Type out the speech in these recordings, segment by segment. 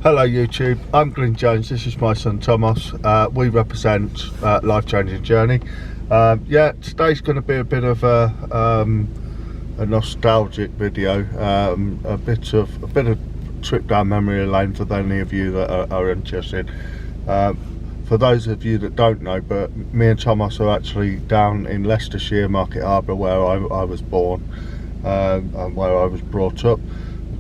Hello YouTube, I'm Glyn Jones, this is my son Thomas. We represent Life Changing Journey. Yeah, today's going to be a bit of a nostalgic video, a bit of trip down memory lane for any of you that are interested. For those of you that don't know, but me and Thomas are actually down in Leicestershire, Market Harborough, where I was born and where I was brought up.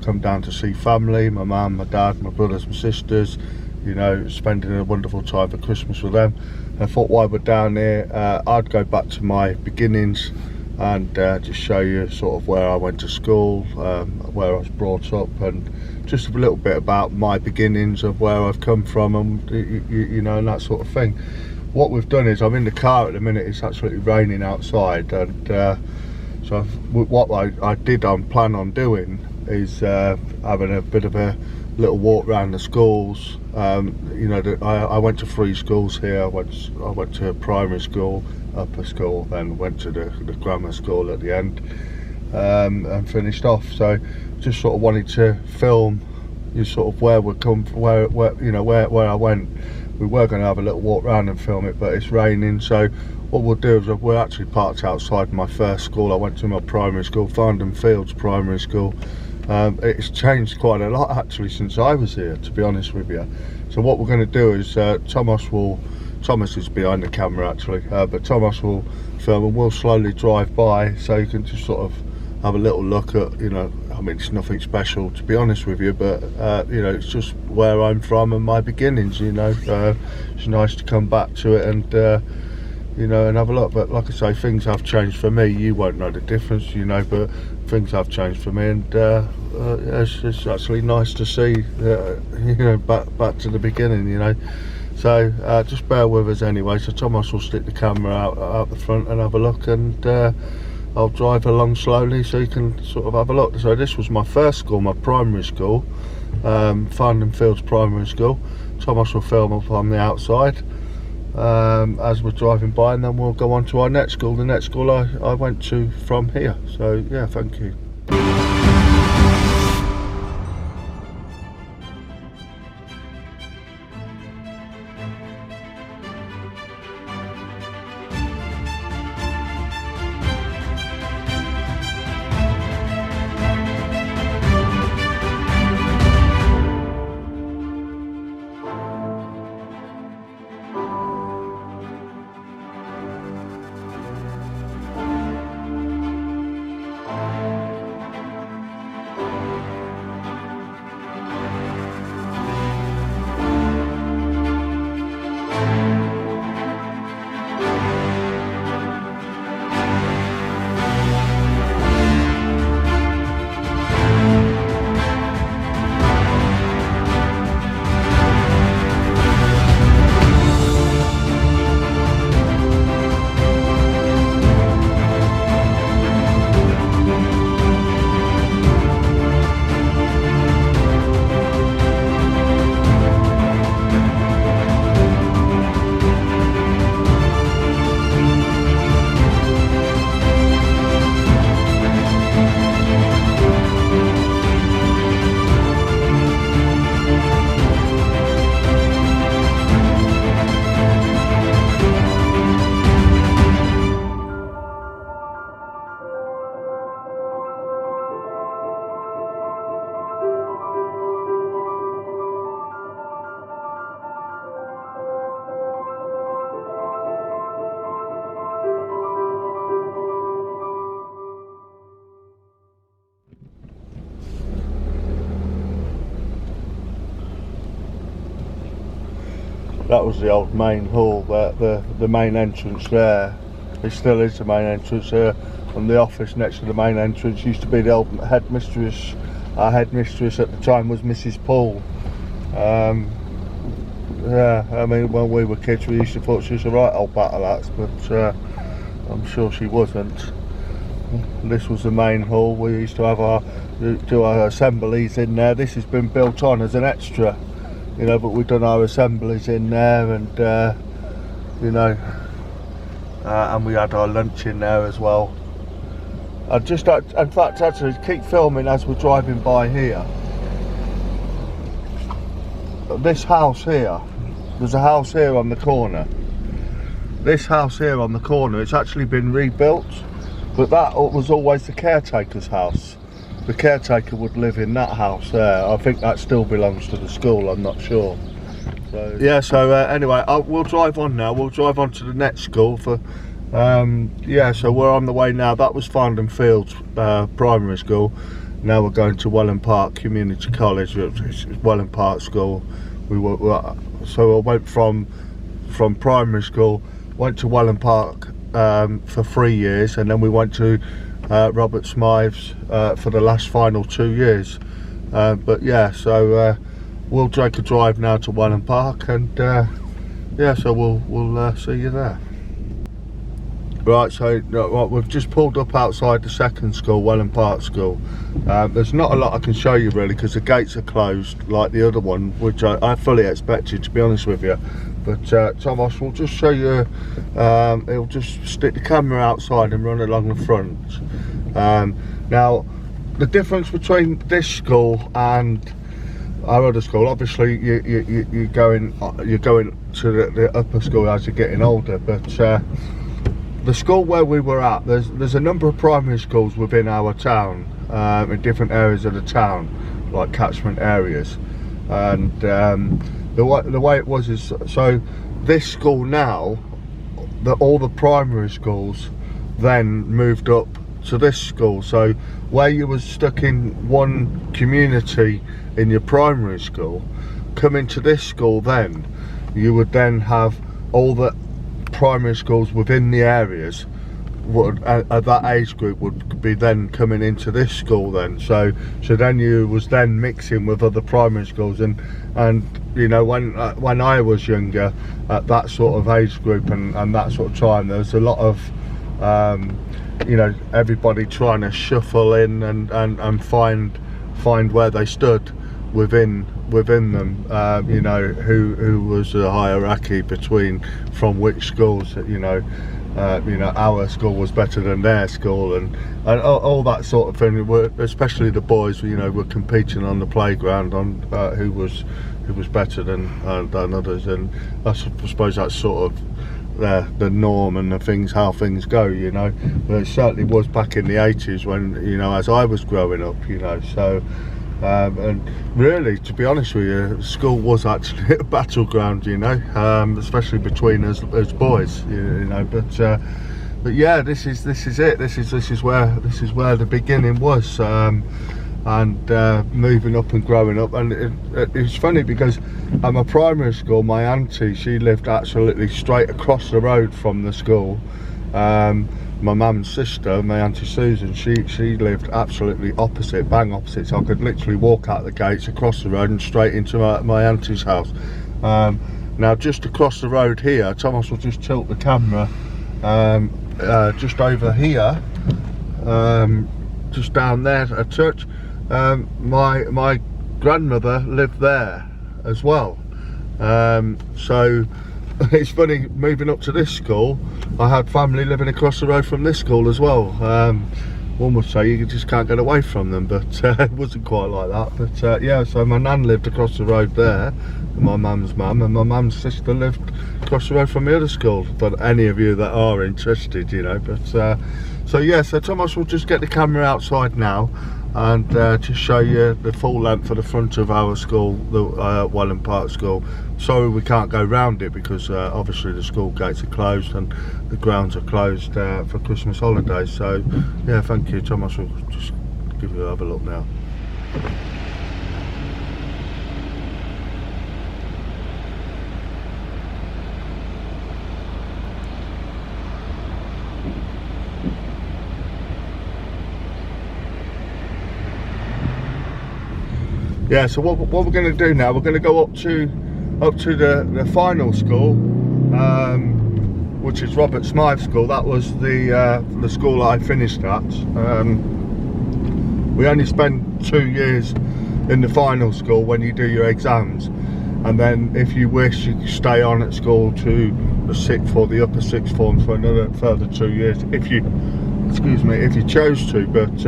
Come down to see family, my mum, my dad, my brothers and sisters, you know, spending a wonderful time for Christmas with them. I thought while we're down here, I'd go back to my beginnings and just show you sort of where I went to school, where I was brought up, and just a little bit about my beginnings of where I've come from, and you know, and that sort of thing. What we've done is, I'm in the car at the minute, it's absolutely raining outside, and so what I plan on doing is having a bit of a little walk around the schools. You know, I went to 3 schools here. I went to primary school, upper school, then went to the grammar school at the end, and finished off. So just sort of wanted to film you sort of where you know, where I went. We were going to have a little walk around and film it, but it's raining, so what we'll do is we're actually parked outside my first school. I went to my primary school, Farndon Fields Primary School. It's changed quite a lot actually since I was here, to be honest with you. So what we're going to do is Thomas is behind the camera actually, but Thomas will film and we'll slowly drive by, so you can just sort of have a little look at, you know, I mean, it's nothing special to be honest with you, but you know, it's just where I'm from and my beginnings, you know. It's nice to come back to it and you know, and have a look. But like I say, things have changed for me. You won't know the difference, you know, but things have changed for me, and it's actually nice to see, you know, back to the beginning, you know. So just bear with us anyway. So Thomas will stick the camera out the front and have a look, and I'll drive along slowly so you can sort of have a look. So this was my first school, my primary school, Farndon Fields Primary School. Thomas will film up on the outside as we're driving by, and then we'll go on to our next school, the next school I went to from here. So yeah, thank you. That was the old main hall, the main entrance there. It still is the main entrance here, and the office next to the main entrance used to be the old headmistress. Our headmistress at the time was Mrs. Paul. Yeah, I mean, when we were kids we used to thought she was a right old battle axe, but I'm sure she wasn't. This was the main hall. We used to have do our assemblies in there. This has been built on as an extra, you know, but we've done our assemblies in there, and you know, and we had our lunch in there as well. I just, in fact, actually keep filming as we're driving by here. this house here, there's a house here on the corner. This house here on the corner, it's actually been rebuilt, but that was always the caretaker's house. The caretaker would live in that house there. I think that still belongs to the school, I'm not sure. So yeah, so anyway, we'll drive on now. We'll drive on to the next school for yeah, so we're on the way now. That was Farndon Fields primary school. Now we're going to Welland Park Community College, which is Welland Park School. So I went from primary school, went to Welland Park for 3 years, and then we went to Robert Smythe's for the last final 2 years. But yeah, so we'll take a drive now to Welland Park, and yeah, so we'll see you there. Right, so we've just pulled up outside the second school, Welland Park School. There's not a lot I can show you really, because the gates are closed like the other one, which I fully expected, to be honest with you. But Thomas will just show you, he'll just stick the camera outside and run along the front. Now, the difference between this school and our other school, obviously you're going to the upper school as you're getting older, but the school where we were at, there's a number of primary schools within our town, in different areas of the town, like catchment areas, and the way it was is, so this school now, all the primary schools then moved up to this school. So where you were stuck in one community in your primary school, coming to this school, then you would then have all the primary schools within the areas at that age group would be then coming into this school then. So then you was then mixing with other primary schools, and you know, when I was younger, at that sort of age group and that sort of time, there was a lot of you know, everybody trying to shuffle in and find where they stood within them, you know, who was the hierarchy from which schools, you know, our school was better than their school, and all that sort of thing. Especially the boys, you know, were competing on the playground on who was better than others, and I suppose that's sort of the norm and how things go, you know. But it certainly was back in the 80s when, you know, as I was growing up, you know. So and really, to be honest with you, school was actually a battleground, you know, especially between us boys, you know. But yeah, this is it. This is where the beginning was, and moving up and growing up. And it's funny because at my primary school, my auntie, she lived absolutely straight across the road from the school. My mum's sister, my auntie Susan, she lived absolutely opposite, bang opposite, so I could literally walk out the gates, across the road and straight into my auntie's house. Now just across the road here, Thomas will just tilt the camera, just over here, just down there at church, my grandmother lived there as well. So it's funny, moving up to this school, I had family living across the road from this school as well. One would say you just can't get away from them, but it wasn't quite like that. But yeah, so my nan lived across the road there, my mum's mum, and my mum's sister lived across the road from the other school, for any of you that are interested, you know. But so yeah, so Thomas will just get the camera outside now and just show you the full length of the front of our school, the Welland Park School. Sorry we can't go round it because obviously the school gates are closed and the grounds are closed for Christmas holidays. So yeah, thank you. Thomas will just give you another look now. Yeah, so what we're going to do now, we're going to go up to the final school, which is Robert Smythe School. That was the school I finished at. We only spend 2 years in the final school when you do your exams, and then if you wish, you can stay on at school to the sixth or the upper sixth form for another further 2 years if you chose to. But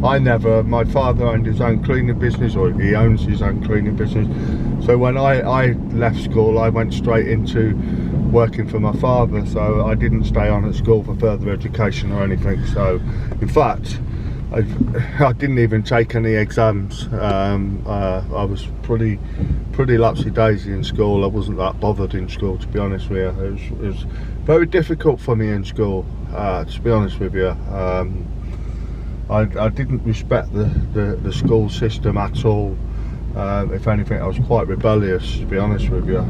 I never. My father owned his own cleaning business, or he owns his own cleaning business, So when I left school, I went straight into working for my father, so I didn't stay on at school for further education or anything. So in fact, I didn't even take any exams. I was pretty lapsy-daisy in school. I wasn't that bothered in school, to be honest with you. It was very difficult for me in school, to be honest with you. I didn't respect the school system at all. If anything, I was quite rebellious, to be honest with you.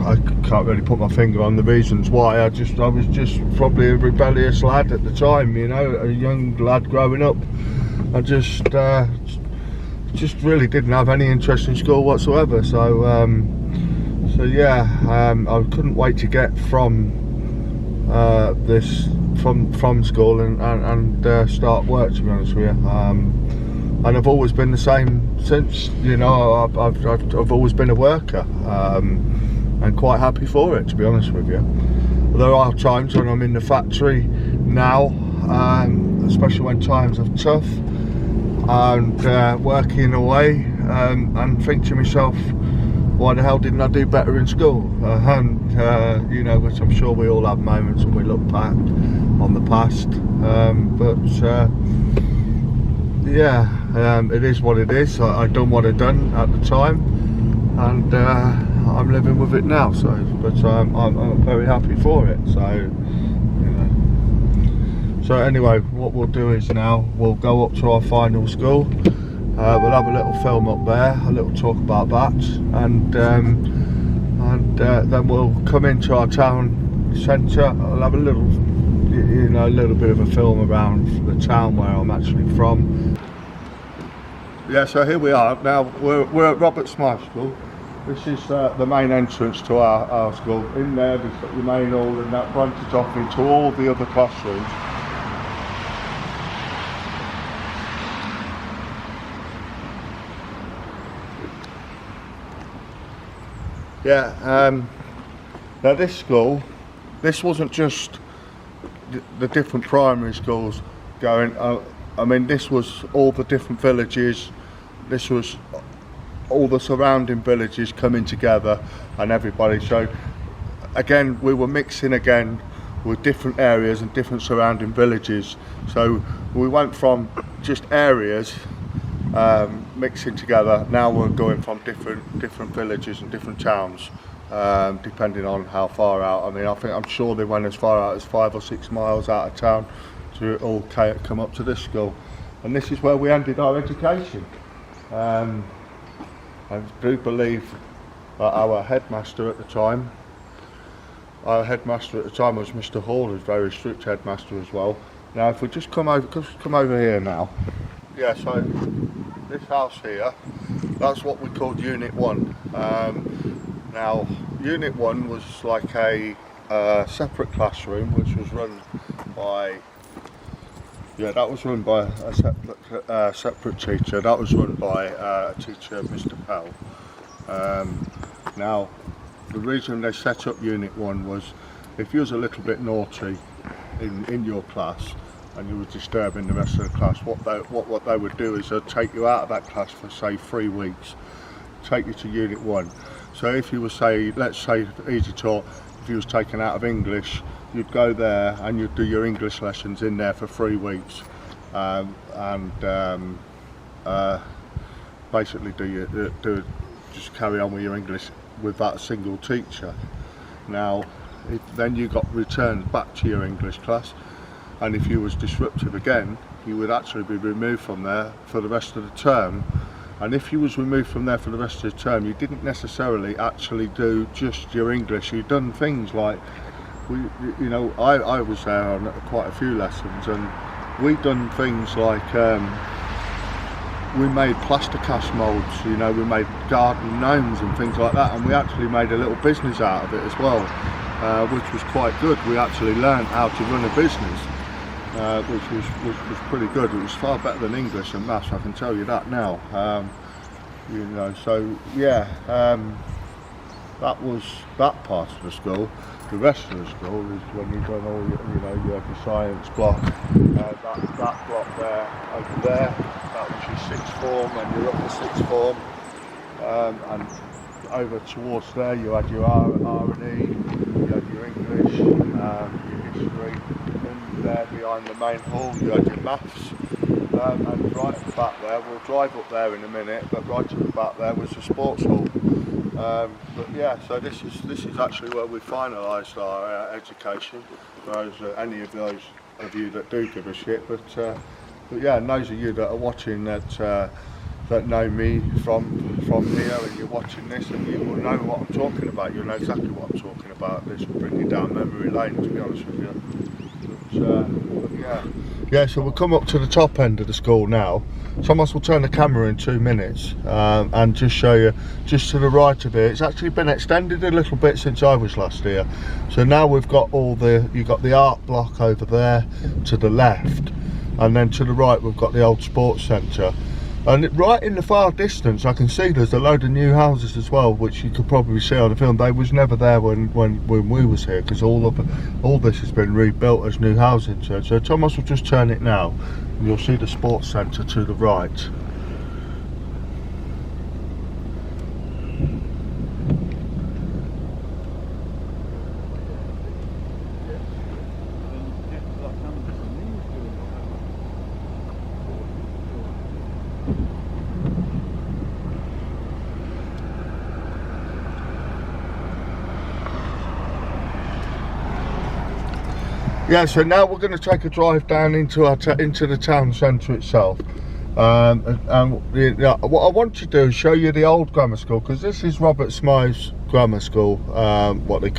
I can't really put my finger on the reasons why. I was just probably a rebellious lad at the time, you know, a young lad growing up. I just really didn't have any interest in school whatsoever. So yeah, I couldn't wait to get from school and start work, to be honest with you. And I've always been the same since, you know. I've always been a worker. And quite happy for it, to be honest with you. There are times when I'm in the factory now, especially when times are tough, and working away, and think to myself, why the hell didn't I do better in school? You know, which I'm sure we all have moments when we look back on the past. Yeah, it is what it is. I done what I done at the time, and I'm living with it now. So, but I'm very happy for it. So, you know. So anyway, what we'll do is now we'll go up to our final school. We'll have a little film up there, a little talk about that, and then we'll come into our town centre. I'll have a little, you know, a little bit of a film around the town where I'm actually from. Yeah, so here we are now. We're at Robert Smythe School. This is the main entrance to our school. In there, there's got your main hall, and that branches off into all the other classrooms. Yeah, now this school, this wasn't just the different primary schools going. I mean, this was all the different villages. This was all the surrounding villages coming together and everybody. So again, we were mixing again with different areas and different surrounding villages. So we went from just areas mixing together. Now we're going from different villages and different towns, depending on how far out. I mean, I'm sure they went as far out as 5 or 6 miles out of town to all come up to this school. And this is where we ended our education. I do believe that our headmaster at the time was Mr. Hall, who's a very strict headmaster as well. Now if we just come over here now. Yeah, so this house here, that's what we called Unit 1. Now Unit 1 was like a separate classroom which was run by, yeah, that was run by a separate teacher. That was run by a teacher, Mr. Pell. Now, the reason they set up Unit 1 was if you was a little bit naughty in your class and you were disturbing the rest of the class, what they would do is they'd take you out of that class for say 3 weeks, take you to Unit 1. So if you were, say, let's say easy talk, if you was taken out of English, you'd go there and you'd do your English lessons in there for 3 weeks, basically just carry on with your English with that single teacher. Now, then you got returned back to your English class, and if you was disruptive again, you would actually be removed from there for the rest of the term. And if you was removed from there for the rest of the term, you didn't necessarily actually do just your English. You'd done things like, I was there on quite a few lessons, and we'd done things like we made plaster cast moulds, we made garden gnomes and things like that, and we actually made a little business out of it as well, which was quite good. We actually learned how to run a business, which was pretty good. It was far better than English and maths, I can tell you that now. So yeah, that was that part of the school. The rest of the school is when you've done all your, you have your science block, that block there, over there. that was your sixth form and your upper sixth form, and over towards there you had your R&E, you had your English, your history, and there behind the main hall you had your maths, and right at the back there, we'll drive up there in a minute, but right at the back there was the sports hall. But yeah, so this is actually where we finalised our education, whereas any of those of you that do give a shit, but yeah, and those of you that are watching that know me from here, and you're watching this, and you will know what I'm talking about. You'll know exactly what I'm talking about. This will bring you down memory lane, to be honest with you. But yeah. So we'll come up to the top end of the school now. Thomas will turn the camera in 2 minutes and just show you just to the right of it. It's actually been extended a little bit since I was last here. So now we've got you've got the art block over there to the left, and then to the right we've got the old sports centre. And right in the far distance I can see there's a load of new houses as well, which you could probably see on the film. They was never there when we was here, because all this has been rebuilt as new housing. So Thomas will just turn it now and you'll see the sports centre to the right. Yeah, so now we're going to take a drive down into the town centre itself, and what I want to do is show you the old grammar school, because this is Robert Smythe's grammar school, what we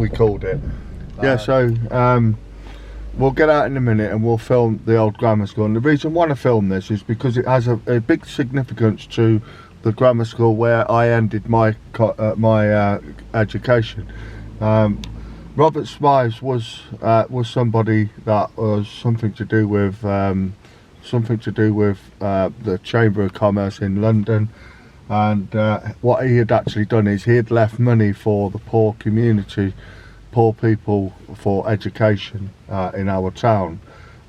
called it. Yeah, so we'll get out in a minute and we'll film the old grammar school. And the reason I want to film this is because it has a big significance to the grammar school where I ended my education. Robert Smythe was somebody that was something to do with the Chamber of Commerce in London, and what he had actually done is he had left money for the poor community, poor people, for education in our town,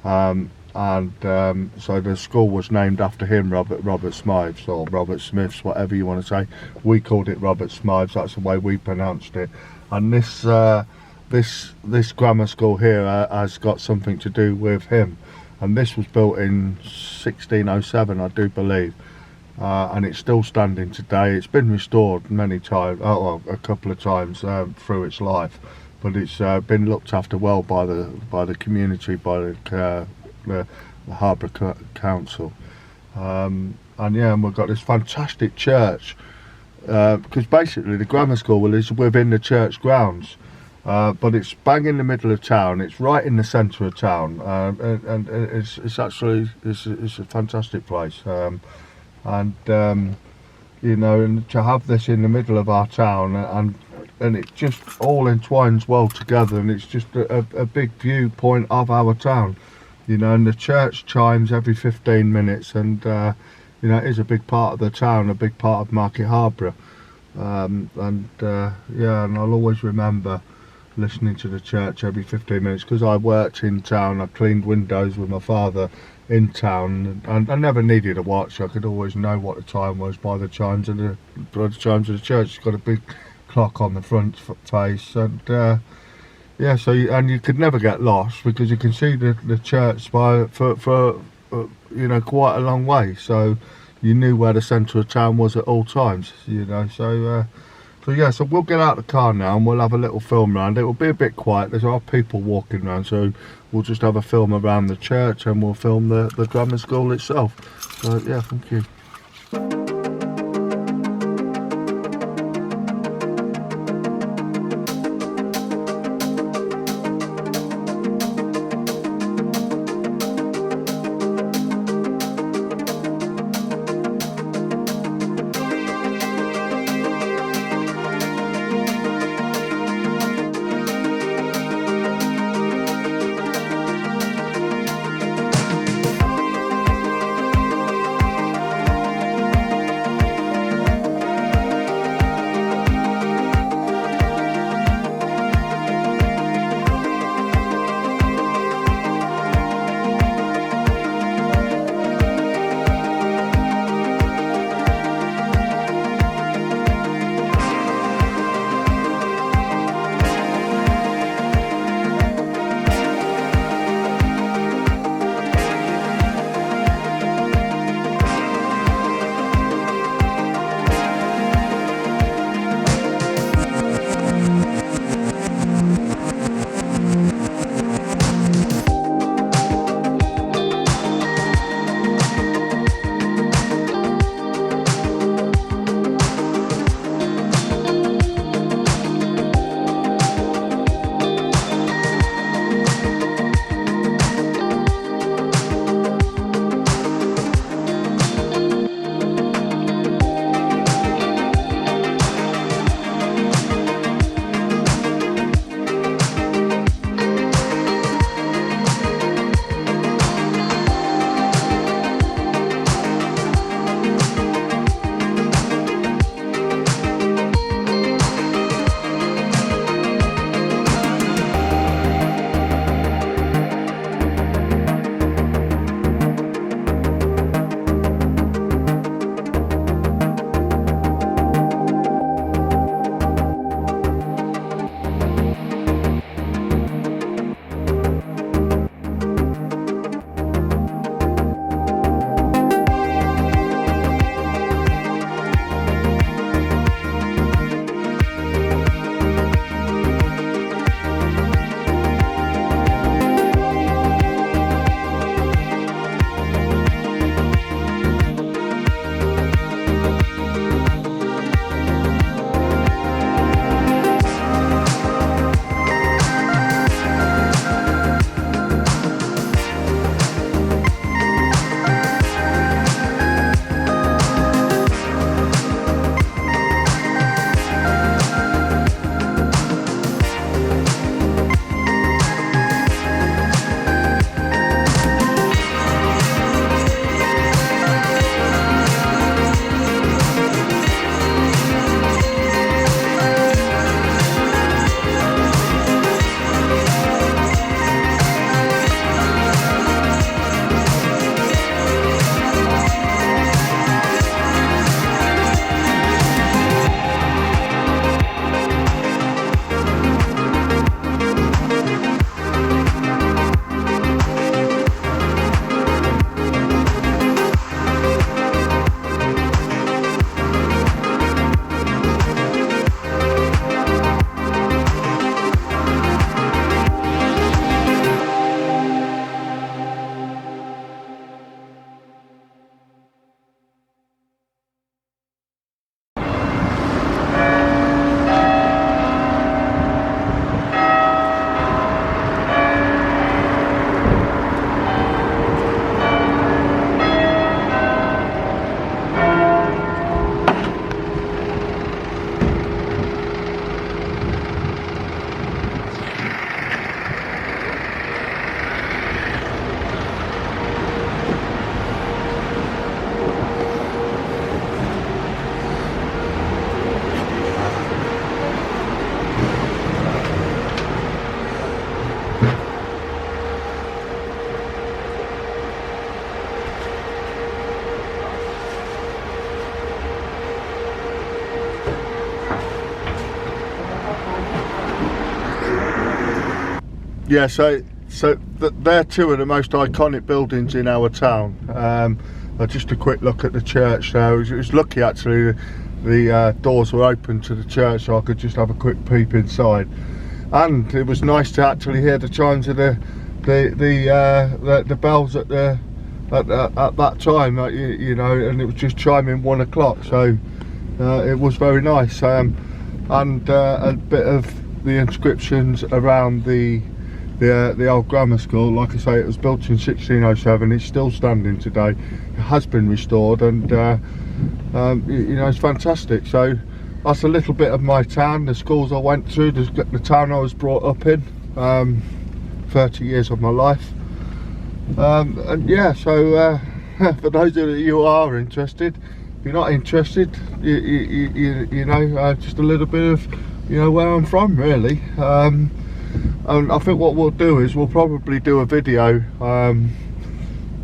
so the school was named after him, Robert Smythe's, or Robert Smith's, whatever you want to say. We called it Robert Smythe's, that's the way we pronounced it. And this grammar school here has got something to do with him, and this was built in 1607, I do believe, and it's still standing today. It's been restored many times, a couple of times through its life, but it's been looked after well by the community, by the Harborough Council, and we've got this fantastic church, because basically the grammar school is within the church grounds. But it's bang in the middle of town. It's right in the centre of town, and it's a fantastic place. And to have this in the middle of our town, and it just all entwines well together, and it's just a big viewpoint of our town. And the church chimes every 15 minutes, and it is a big part of the town, a big part of Market Harborough. And I'll always remember listening to the church every 15 minutes, because I worked in town. I cleaned windows with my father in town, and I never needed a watch. I could always know what the time was by the chimes of the church. It's got a big clock on the front face, and you could never get lost, because you can see the church for quite a long way, so you knew where the centre of town was at all times. So we'll get out the car now and we'll have a little film around. It will be a bit quiet, there's a lot of people walking around, so we'll just have a film around the church, and we'll film the grammar school itself. So yeah, thank you. Yeah, so they're two of the most iconic buildings in our town. Just a quick look at the church there. It was lucky actually the doors were open to the church, so I could just have a quick peep inside. And it was nice to actually hear the chimes of the bells at that time, you know, and it was just chiming 1 o'clock. So it was very nice. And a bit of the inscriptions around the old grammar school. Like I say, it was built in 1607. It's still standing today. It has been restored, and you know, it's fantastic. So that's a little bit of my town, the schools I went through, the town I was brought up in, 30 years of my life. And yeah, so for those of you who are interested, if you're not interested, you know, just a little bit of, you know, where I'm from, really. And I think what we'll do is we'll probably do a video,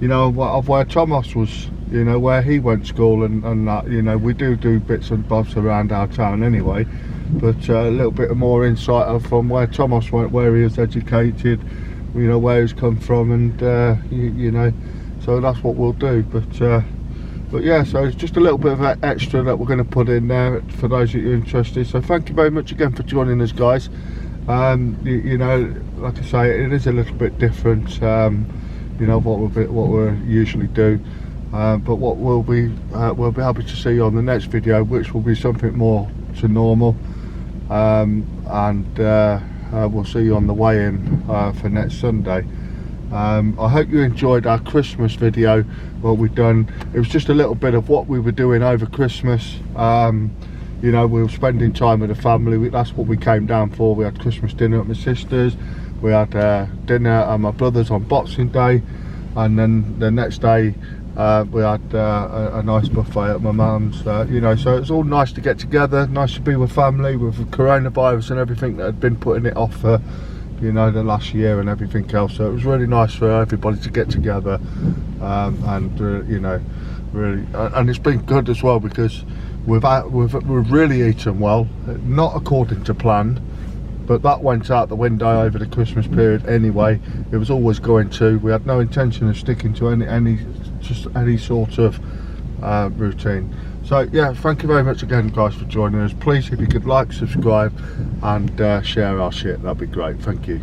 you know, of where Thomas was, you know, where he went to school and that. You know, we do bits and bobs around our town anyway, but a little bit more insight from where Thomas went, where he was educated, you know, where he's come from, and you know, so that's what we'll do. But yeah, so it's just a little bit of extra that we're going to put in there for those of you interested. So thank you very much again for joining us, guys. You know, like I say, it is a little bit different, you know, what we usually do. But what we'll be happy to see you on the next video, which will be something more to normal, and we'll see you on the way in for next Sunday. I hope you enjoyed our Christmas video. What we've done, it was just a little bit of what we were doing over Christmas. You know, we were spending time with the family. That's what we came down for. We had Christmas dinner at my sister's, we had dinner at my brother's on Boxing Day, and then the next day we had a nice buffet at my mum's. You know, so it's all nice to get together, nice to be with family, with the coronavirus and everything that had been putting it off for, you know, the last year and everything else. So it was really nice for everybody to get together, and you know, really, and it's been good as well, because we've really eaten well, not according to plan, but that went out the window over the Christmas period anyway. It was always going to. We had no intention of sticking to any sort of routine. So yeah, thank you very much again, guys, for joining us. Please, if you could like, subscribe, and share our shit, that'd be great. Thank you.